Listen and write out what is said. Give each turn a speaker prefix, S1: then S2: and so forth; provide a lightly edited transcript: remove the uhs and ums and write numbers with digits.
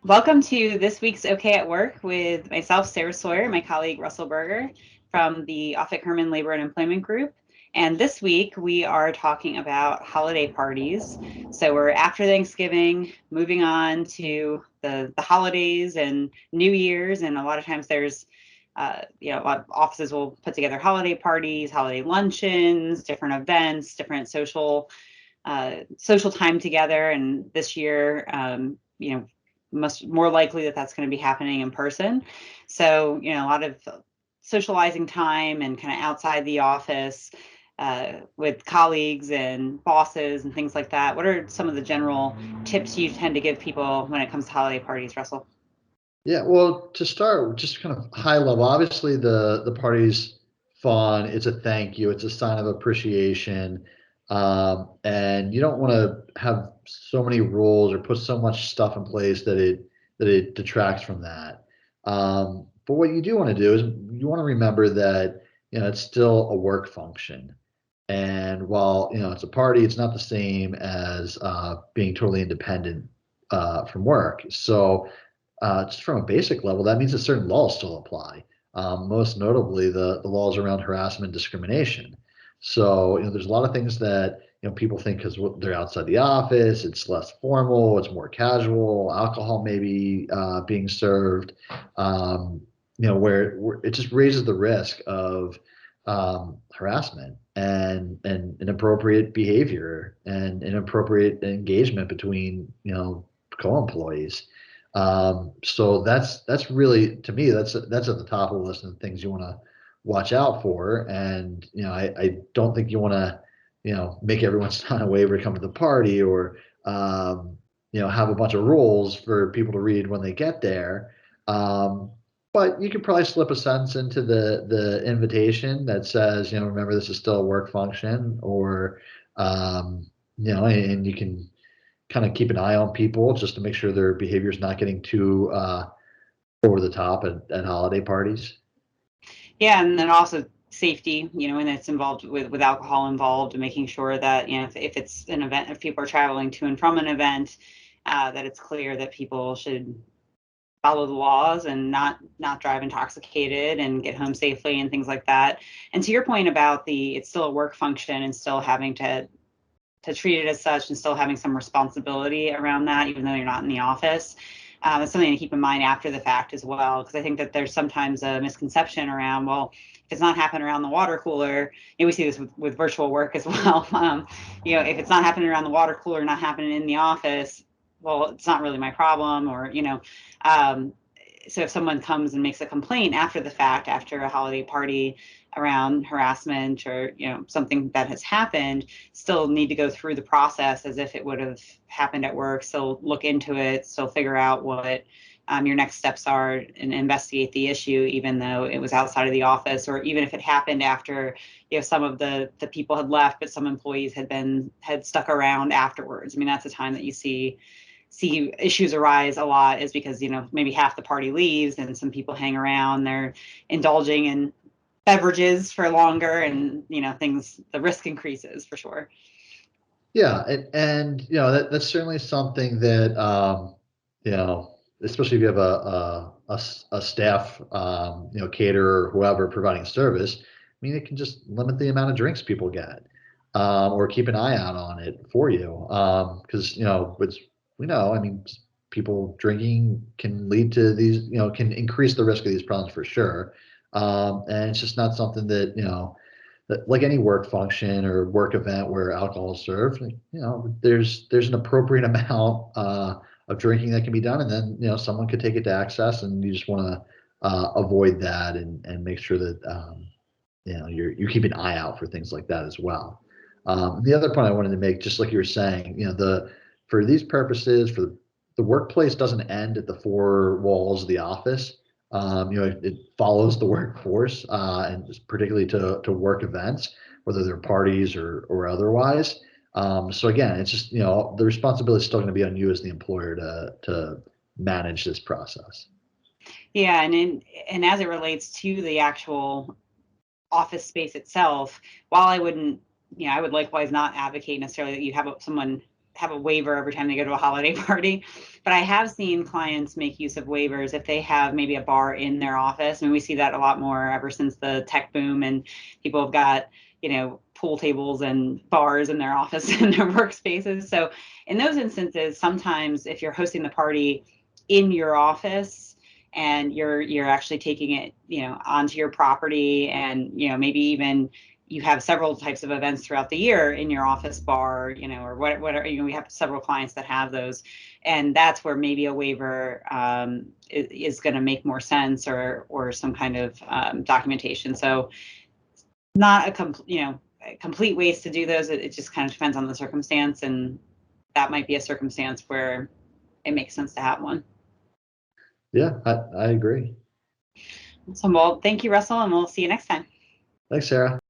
S1: Welcome to this week's OK at Work with myself, Sarah Sawyer, and my colleague Russell Berger from the Offit Kurman Labor and Employment Group. And this week we are talking about holiday parties. So we're after Thanksgiving, moving on to the holidays and New Year's, and a lot of times there's a lot of offices will put together holiday parties, holiday luncheons, different events, different social time together. And this year, more likely that that's going to be happening in person. So, a lot of socializing time and kind of outside the office with colleagues and bosses and things like that. What are some of the general tips you tend to give people when it comes to holiday parties, Russell?
S2: Yeah, well, to start, just kind of high level, obviously the party's fun. It's a thank you. It's a sign of appreciation. And you don't want to have so many rules or put so much stuff in place that it detracts from that. But what you do want to do is you want to remember that, it's still a work function. And while, it's a party, it's not the same as being totally independent from work. So just from a basic level, that means that certain laws still apply. Most notably, the laws around harassment and discrimination. So, there's a lot of things that people think because they're outside the office, it's less formal, it's more casual. Alcohol maybe being served, where it just raises the risk of harassment and inappropriate behavior and inappropriate engagement between co-employees. So that's really, to me, that's at the top of the list of things you want to watch out for. And I don't think you want to make everyone sign a waiver to come to the party or have a bunch of rules for people to read when they get there. But you could probably slip a sentence into the invitation that says, remember this is still a work function, or and you can kind of keep an eye on people just to make sure their behavior is not getting too over the top at holiday parties.
S1: Yeah, and then also safety, when it's involved with alcohol involved, and making sure that, if it's an event, if people are traveling to and from an event, that it's clear that people should follow the laws and not drive intoxicated and get home safely and things like that. And to your point about it's still a work function and still having to treat it as such and still having some responsibility around that, even though you're not in the office. It's something to keep in mind after the fact as well, because I think that there's sometimes a misconception around, well, if it's not happening around the water cooler, we see this with virtual work as well. If it's not happening around the water cooler, not happening in the office, well, it's not really my problem, or, so if someone comes and makes a complaint after the fact, after a holiday party around harassment or something that has happened, still need to go through the process as if it would have happened at work. Still look into it, still figure out what your next steps are and investigate the issue, even though it was outside of the office, or even if it happened after some of the people had left, but some employees had stuck around afterwards. I mean, that's the time that you see issues arise a lot, is because maybe half the party leaves and some people hang around, they're indulging in beverages for longer, and the risk increases for sure.
S2: Yeah, and that's certainly something that especially if you have a staff caterer or whoever providing service. I mean, it can just limit the amount of drinks people get, or keep an eye out on it for you, because we know, I mean, people drinking can lead to these, can increase the risk of these problems for sure. And it's just not something that, like any work function or work event where alcohol is served, there's an appropriate amount of drinking that can be done, and then someone could take it to excess, and you just want to avoid that and make sure that you keep an eye out for things like that as well. The other point I wanted to make, just like you were saying, for these purposes, for the workplace doesn't end at the four walls of the office. It follows the workforce, and particularly to work events, whether they're parties or otherwise. So again, it's just the responsibility is still going to be on you as the employer to manage this process.
S1: Yeah, and as it relates to the actual office space itself, while I would likewise not advocate necessarily that you have someone have a waiver every time they go to a holiday party. But I have seen clients make use of waivers if they have maybe a bar in their office. I mean, we see that a lot more ever since the tech boom, and people have got, pool tables and bars in their office and their workspaces. So in those instances, sometimes if you're hosting the party in your office and you're actually taking it, onto your property, and, maybe even you have several types of events throughout the year in your office bar, or whatever, we have several clients that have those. And that's where maybe a waiver is going to make more sense, or some kind of documentation. So not a complete waste to do those. It just kind of depends on the circumstance. And that might be a circumstance where it makes sense to have one.
S2: Yeah, I agree.
S1: So, well, thank you, Russell, and we'll see you next time.
S2: Thanks, Sarah.